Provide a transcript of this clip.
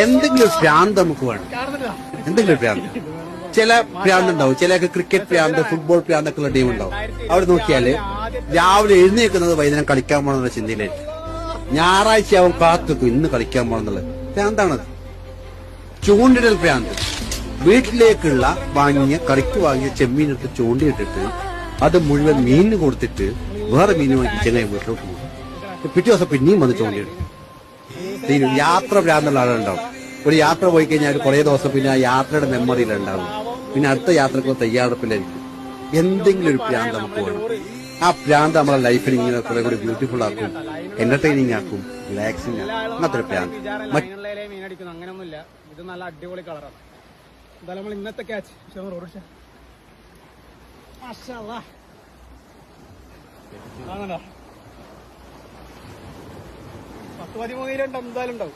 എന്തെങ്കിലും ഒരു ഭ്രാന്ത് നമുക്ക് വേണം. എന്തെങ്കിലും ഒരു ഭ്രാന്ത്. ചില ഭ്രാന്ത് ഉണ്ടാവും, ചിലക്ക് ക്രിക്കറ്റ് ഭ്രാന്ത്, ഫുട്ബോൾ ഭ്രാന്തൊക്കെ ഉള്ള ടീം ഉണ്ടാവും. അവിടെ നോക്കിയാല് രാവിലെ എഴുന്നേൽക്കുന്നത് വൈകുന്നേരം കളിക്കാൻ പോകണമെന്നുള്ള ചിന്തയിലായിരിക്കും. ഞായറാഴ്ച അവൻ കാത്തുക്കും ഇന്ന് കളിക്കാൻ പോകണമെന്നുള്ളത്. ഭ്രാന്താണത്. ചൂണ്ടിടൽ ഭ്രാന്ത്. വീട്ടിലേക്കുള്ള കറിക്ക് വാങ്ങിയ ചെമ്മീനെടുത്ത് ചൂണ്ടിയിട്ടിട്ട് അത് മുഴുവൻ മീനിന് കൊടുത്തിട്ട് വേറെ മീൻ വാങ്ങി ചെങ്ങായി വീട്ടിലോട്ട് പോകും. പിറ്റേ ദിവസം പിന്നെയും വന്ന് ചൂണ്ടിയിടും. യാത്ര ഭ്രാന്തുള്ള ആളുണ്ടാവും. ഒരു യാത്ര പോയി കഴിഞ്ഞാൽ കുറെ ദിവസം പിന്നെ ആ യാത്രയുടെ മെമ്മറിയിലുണ്ടാവും. പിന്നെ അടുത്ത യാത്രക്കുള്ള തയ്യാറെടുപ്പിലായിരിക്കും. എന്തെങ്കിലും ഒരു ഭ്രാന്ത് നമുക്ക് വേണം. ആ ഭ്രാന്ത് നമ്മളെ ലൈഫിൽ ഇങ്ങനെ കുറെ കൂടി ബ്യൂട്ടിഫുൾ ആക്കും, എന്റർടൈനിങ് ആക്കും, റിലാക്സിങ് ആക്കും. അങ്ങനത്തെ ഒരു ഭ്രാന്ത്. അങ്ങനെയൊന്നുമില്ല. ഇത് നല്ല അടിപൊളി കളറാണ്. എന്തായാലും നമ്മൾ ഇന്നത്തെ ക്യാച്ച് 10-13 എന്തായാലും ഉണ്ടാവും.